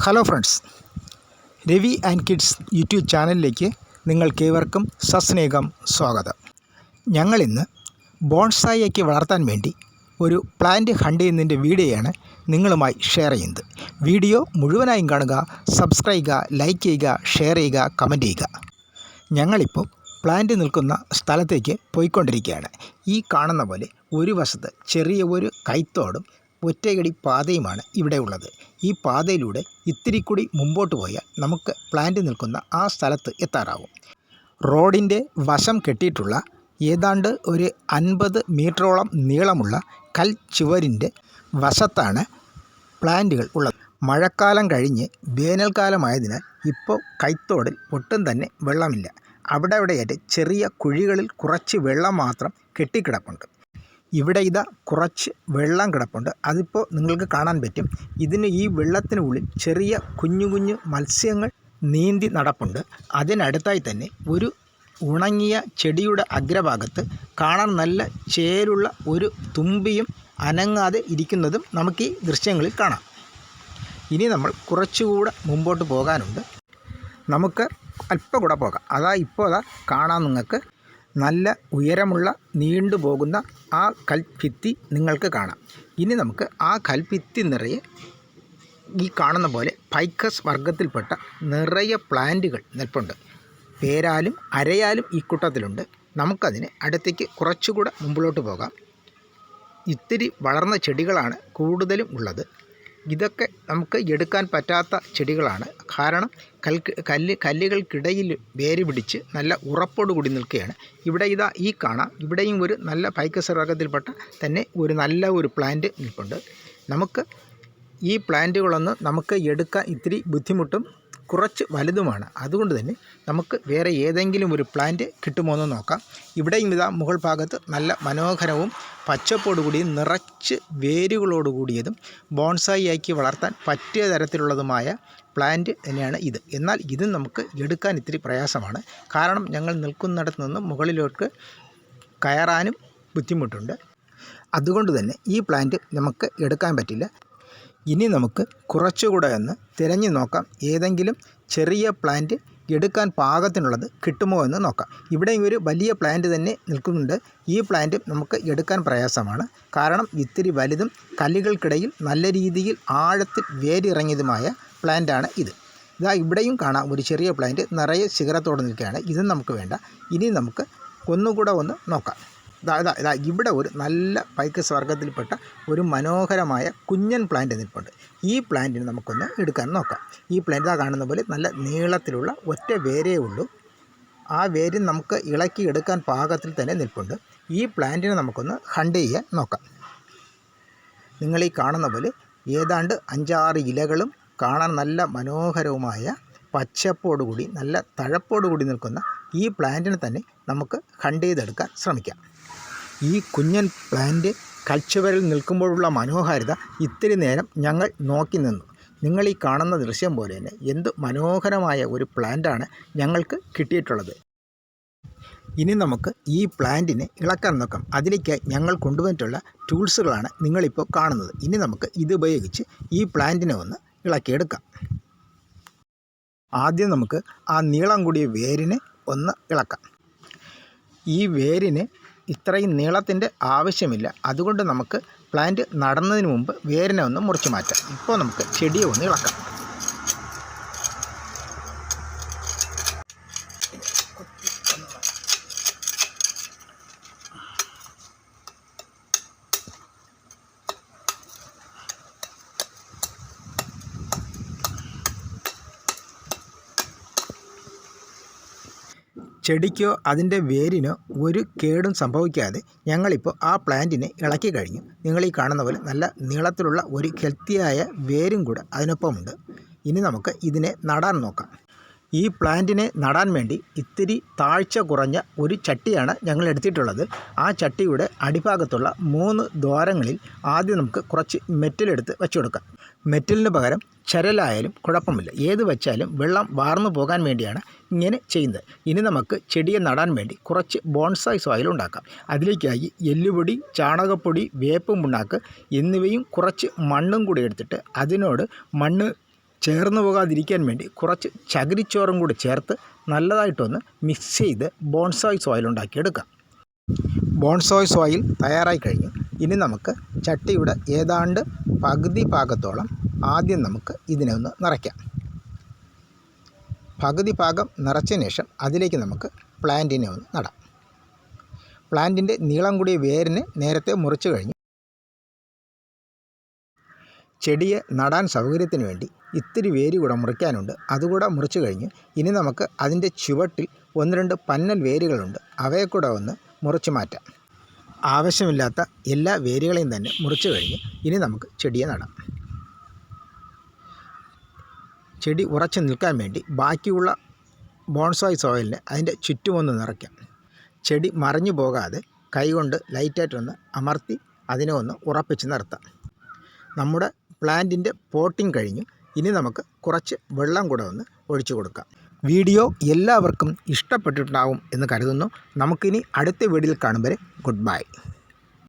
Hello friends, Ravi and kids YouTube ചാനലിലേക്ക് നിങ്ങൾക്കേവർക്കും സസ്നേഹം സ്വാഗതം. ഞങ്ങളിന്ന് ബോൺസായിക്ക് വളർത്താൻ വേണ്ടി ഒരു പ്ലാന്റ് ഹണ്ട് ചെയ്യുന്നതിൻ്റെ വീഡിയോയാണ് നിങ്ങളുമായി ഷെയർ ചെയ്യുന്നത്. വീഡിയോ മുഴുവനായും കാണുക, സബ്സ്ക്രൈബ് ചെയ്യുക, ലൈക്ക് ചെയ്യുക, ഷെയർ ചെയ്യുക, കമൻറ്റ് ചെയ്യുക. ഞങ്ങളിപ്പോൾ പ്ലാന്റ് നിൽക്കുന്ന സ്ഥലത്തേക്ക് പോയിക്കൊണ്ടിരിക്കുകയാണ്. ഈ കാണുന്ന പോലെ ഒരു വശത്ത് ചെറിയ ഒരു കൈത്തോടും ഒറ്റയടി പാതയുമാണ് ഇവിടെ ഉള്ളത്. ഈ പാതയിലൂടെ ഇത്തിരി കൂടി മുമ്പോട്ട് പോയാൽ നമുക്ക് പ്ലാന്റ് നിൽക്കുന്ന ആ സ്ഥലത്ത് എത്താറാവും. റോഡിൻ്റെ വശം കെട്ടിയിട്ടുള്ള ഏതാണ്ട് ഒരു 50 മീറ്ററോളം നീളമുള്ള കൽ ചുവരിൻ്റെ വശത്താണ് പ്ലാന്റുകൾ ഉള്ളത്. മഴക്കാലം കഴിഞ്ഞ് വേനൽക്കാലമായതിനാൽ ഇപ്പോൾ കൈത്തോടിൽ ഒട്ടും തന്നെ വെള്ളമില്ല. അവിടെയായിട്ട് ചെറിയ കുഴികളിൽ കുറച്ച് വെള്ളം മാത്രം കെട്ടിക്കിടപ്പുണ്ട്. ഇവിടെ ഇതാ കുറച്ച് വെള്ളം കിടപ്പുണ്ട്. അതിപ്പോൾ നിങ്ങൾക്ക് കാണാൻ പറ്റും. ഈ വെള്ളത്തിനുള്ളിൽ ചെറിയ കുഞ്ഞു മത്സ്യങ്ങൾ നീന്തി നടപ്പുണ്ട്. അതിനടുത്തായി തന്നെ ഒരു ഉണങ്ങിയ ചെടിയുടെ അഗ്രഭാഗത്ത് കാണാൻ നല്ല ചേലുള്ള ഒരു തുമ്പിയും അനങ്ങാതെ ഇരിക്കുന്നതും നമുക്ക് ഈ ദൃശ്യങ്ങളിൽ കാണാം. ഇനി നമ്മൾ കുറച്ചുകൂടെ മുമ്പോട്ട് പോകാനുണ്ട്. നമുക്ക് അല്പം കൂടെ പോകാം. ഇപ്പോൾ കാണാൻ നിങ്ങൾക്ക് നല്ല ഉയരമുള്ള നീണ്ടുപോകുന്ന ആ കൽഭിത്തി നിങ്ങൾക്ക് കാണാം. ഇനി നമുക്ക് ആ കൽഭിത്തി നിറയെ ഈ കാണുന്ന പോലെ ഫൈക്കസ് വർഗത്തിൽപ്പെട്ട നിറയെ പ്ലാന്റുകൾ നിൽപ്പുണ്ട്. പേരാലും അരയാലും ഈ കൂട്ടത്തിലുണ്ട്. നമുക്കതിന് അടുത്തേക്ക് കുറച്ചുകൂടെ മുമ്പിലോട്ട് പോകാം. ഇത്തിരി വളർന്ന ചെടികളാണ് കൂടുതലും ഉള്ളത്. ഇതൊക്കെ നമുക്ക് എടുക്കാൻ പറ്റാത്ത ചെടികളാണ്. കാരണം കല്ലുകൾക്കിടയിൽ വേര് പിടിച്ച് നല്ല ഉറപ്പോട് കൂടി നിൽക്കുകയാണ്. ഇവിടെ ഈ കാണാം. ഇവിടെയും ഒരു നല്ല ഫൈക്കസ് വർഗത്തിൽപ്പെട്ട തന്നെ ഒരു നല്ല ഒരു പ്ലാന്റ് നിൽപ്പുണ്ട്. നമുക്ക് ഈ പ്ലാന്റുകളൊന്ന് നമുക്ക് എടുക്കാൻ ഇത്തിരി ബുദ്ധിമുട്ടും കുറച്ച് വലുതുമാണ്. അതുകൊണ്ട് തന്നെ നമുക്ക് വേറെ ഏതെങ്കിലും ഒരു പ്ലാന്റ് കിട്ടുമോ എന്ന് നോക്കാം. ഇവിടെയും മുകൾ ഭാഗത്ത് നല്ല മനോഹരവും പച്ചപ്പോടുകൂടിയും നിറച്ച് വേരുകളോടുകൂടിയതും ബോൺസായിക്ക് വളർത്താൻ പറ്റിയ തരത്തിലുള്ളതുമായ പ്ലാന്റ് തന്നെയാണ് ഇത്. എന്നാൽ ഇത് നമുക്ക് എടുക്കാൻ ഇത്തിരി പ്രയാസമാണ്. കാരണം ഞങ്ങൾ നിൽക്കുന്നിടത്ത് നിന്ന് മുകളിലോട്ട് കയറാനും ബുദ്ധിമുട്ടുണ്ട്. അതുകൊണ്ട് തന്നെ ഈ പ്ലാന്റ് നമുക്ക് എടുക്കാൻ പറ്റില്ല. ഇനി നമുക്ക് കുറച്ചുകൂടെ ഒന്ന് തിരഞ്ഞു നോക്കാം. ഏതെങ്കിലും ചെറിയ പ്ലാന്റ് എടുക്കാൻ പാകത്തിനുള്ളത് കിട്ടുമോ എന്ന് നോക്കാം. ഇവിടെ ഒരു വലിയ പ്ലാന്റ് തന്നെ നിൽക്കുന്നുണ്ട്. ഈ പ്ലാന്റ് നമുക്ക് എടുക്കാൻ പ്രയാസമാണ്. കാരണം ഇത്തിരി വലുതും കല്ലുകൾക്കിടയിൽ നല്ല രീതിയിൽ ആഴത്തിൽ വേരിറങ്ങിയതുമായ പ്ലാന്റാണ് ഇത്. ഇവിടെയും കാണാം ഒരു ചെറിയ പ്ലാന്റ് നിറയെ ശിഖരത്തോടെ നിൽക്കുകയാണ്. ഇതും നമുക്ക് വേണ്ട. ഇനി നമുക്ക് ഒന്നുകൂടെ ഒന്ന് നോക്കാം. ഇവിടെ ഒരു നല്ല ഫൈക്കസ് വർഗത്തിൽപ്പെട്ട ഒരു മനോഹരമായ കുഞ്ഞൻ പ്ലാന്റ് നിൽപ്പുണ്ട്. ഈ പ്ലാന്റിന് നമുക്കൊന്ന് എടുക്കാൻ നോക്കാം. ഈ പ്ലാന്റ് കാണുന്ന പോലെ നല്ല നീളത്തിലുള്ള ഒറ്റ വേരേ ഉള്ളൂ. ആ വേര് നമുക്ക് ഇളക്കി എടുക്കാൻ പാകത്തിൽ തന്നെ നിൽപ്പുണ്ട്. ഈ പ്ലാന്റിനെ നമുക്കൊന്ന് ഹണ്ട് ചെയ്യാൻ നോക്കാം. നിങ്ങൾ ഈ കാണുന്ന പോലെ ഏതാണ്ട് 5-6 ഇലകളും കാണാൻ നല്ല മനോഹരവുമായ പച്ചപ്പോടുകൂടി നല്ല തഴപ്പോടുകൂടി നിൽക്കുന്ന ഈ പ്ലാന്റിനെ തന്നെ നമുക്ക് ഹണ്ട് ചെയ്തെടുക്കാൻ ശ്രമിക്കാം. ഈ കുഞ്ഞൻ പ്ലാന്റ് കൽച്ചുവരിൽ നിൽക്കുമ്പോഴുള്ള മനോഹാരിത ഇത്തിരി നേരം ഞങ്ങൾ നോക്കി നിന്നു. നിങ്ങൾ ഈ കാണുന്ന ദൃശ്യം പോലെ തന്നെ എന്ത് മനോഹരമായ ഒരു പ്ലാന്റാണ് ഞങ്ങൾക്ക് കിട്ടിയിട്ടുള്ളത്. ഇനി നമുക്ക് ഈ പ്ലാന്റിനെ ഇളക്കാൻ നോക്കാം. അതിലേക്കായി ഞങ്ങൾ കൊണ്ടുവന്നിട്ടുള്ള ടൂൾസുകളാണ് നിങ്ങളിപ്പോൾ കാണുന്നത്. ഇനി നമുക്ക് ഇതുപയോഗിച്ച് ഈ പ്ലാന്റിനെ ഒന്ന് ഇളക്കിയെടുക്കാം. ആദ്യം നമുക്ക് ആ നീളം കൂടിയ വേരിനെ ഒന്ന് ഇളക്കാം. ഈ വേരിന് ഇത്രയും നീളത്തിൻ്റെ ആവശ്യമില്ല. അതുകൊണ്ട് നമുക്ക് പ്ലാന്റ് നടുന്നതിന് മുമ്പ് വേരിനെ ഒന്ന് മുറിച്ച് മാറ്റാം. ഇപ്പോൾ നമുക്ക് ചെടിയെ ഒന്ന് ഇളക്കാം. ചെടിക്കോ അതിൻ്റെ വേരിനോ ഒരു കേടും സംഭവിക്കാതെ ഞങ്ങളിപ്പോൾ ആ പ്ലാന്റിനെ ഇളക്കി കഴിഞ്ഞു. നിങ്ങൾ ഈ കാണുന്ന പോലെ നല്ല നീളത്തിലുള്ള ഒരു ഹെൽത്തിയായ വേരും കൂടെ അതിനൊപ്പമുണ്ട്. ഇനി നമുക്ക് ഇതിനെ നടാൻ നോക്കാം. ഈ പ്ലാന്റിനെ നടാൻ വേണ്ടി ഇത്തിരി താഴ്ച കുറഞ്ഞ ഒരു ചട്ടിയാണ് ഞങ്ങൾ എടുത്തിട്ടുള്ളത്. ആ ചട്ടിയുടെ അടിഭാഗത്തുള്ള 3 ദ്വാരങ്ങളിൽ ആദ്യം നമുക്ക് കുറച്ച് മെറ്റലെടുത്ത് വെച്ചു കൊടുക്കാം. മെറ്റലിന് പകരം ചരലായാലും കുഴപ്പമില്ല. ഏത് വെച്ചാലും വെള്ളം വാർന്നു പോകാൻ വേണ്ടിയാണ് ഇങ്ങനെ ചെയ്യുന്നത്. ഇനി നമുക്ക് ചെടിയെ നടാൻ വേണ്ടി കുറച്ച് ബോൺസായി സോയിൽ ഉണ്ടാക്കാം. അതിലേക്കായി എല്ലുപൊടി, ചാണകപ്പൊടി, വേപ്പ് പിണ്ണാക്ക് എന്നിവയും കുറച്ച് മണ്ണും കൂടി എടുത്തിട്ട് അതിനോട് മണ്ണ് ചേർന്ന് പോകാതിരിക്കാൻ വേണ്ടി കുറച്ച് ചകിരിച്ചോറും കൂടി ചേർത്ത് നല്ലതായിട്ടൊന്ന് മിക്സ് ചെയ്ത് ബോൺസായ് സോയിൽ ഉണ്ടാക്കിയെടുക്കാം. ബോൺസായ് സോയിൽ തയ്യാറായി കഴിഞ്ഞു. ഇനി നമുക്ക് ചട്ടിയുടെ ഏതാണ്ട് പകുതി ഭാഗത്തോളം ആദ്യം നമുക്ക് ഇതിനെ ഒന്ന് നിറയ്ക്കാം. പകുതി ഭാഗം നിറച്ചതിന് ശേഷം അതിലേക്ക് നമുക്ക് പ്ലാന്റിനെ ഒന്ന് നടാം. പ്ലാന്റിൻ്റെ നീളം കൂടിയ വേരിന് നേരത്തെ മുറിച്ച് കഴിഞ്ഞു. ചെടിയെ നടാൻ സൗകര്യത്തിന് വേണ്ടി ഇത്തിരി വേര് കൂടെ മുറിക്കാനുണ്ട്. അതുകൂടെ മുറിച്ച് കഴിഞ്ഞ് ഇനി നമുക്ക് അതിൻ്റെ ചുവട്ടിൽ 1-2 പന്നൽ വേരുകളുണ്ട്. അവയെ കൂടെ ഒന്ന് മുറിച്ച് മാറ്റാം. ആവശ്യമില്ലാത്ത എല്ലാ വേരുകളെയും തന്നെ മുറിച്ച് കഴിഞ്ഞ് ഇനി നമുക്ക് ചെടിയെ നടാം. ചെടി ഉറച്ചു നിൽക്കാൻ വേണ്ടി ബാക്കിയുള്ള ബോൺസായ് സോയിലിനെ അതിൻ്റെ ചുറ്റുമൊന്ന് നിറയ്ക്കാം. ചെടി മറിഞ്ഞു പോകാതെ കൈകൊണ്ട് ലൈറ്റായിട്ടൊന്ന് അമർത്തി അതിനെ ഒന്ന് ഉറപ്പിച്ച് നിർത്താം. നമ്മുടെ പ്ലാന്റിൻ്റെ പോട്ടിങ് കഴിഞ്ഞു. ഇനി നമുക്ക് കുറച്ച് വെള്ളം കൂടെ ഒന്ന് ഒഴിച്ചു കൊടുക്കാം. വീഡിയോ എല്ലാവർക്കും ഇഷ്ടപ്പെട്ടിട്ടുണ്ടാവും എന്ന് കരുതുന്നു. നമുക്കിനി അടുത്ത വീഡിയോയിൽ കാണും വരെ ഗുഡ് ബൈ.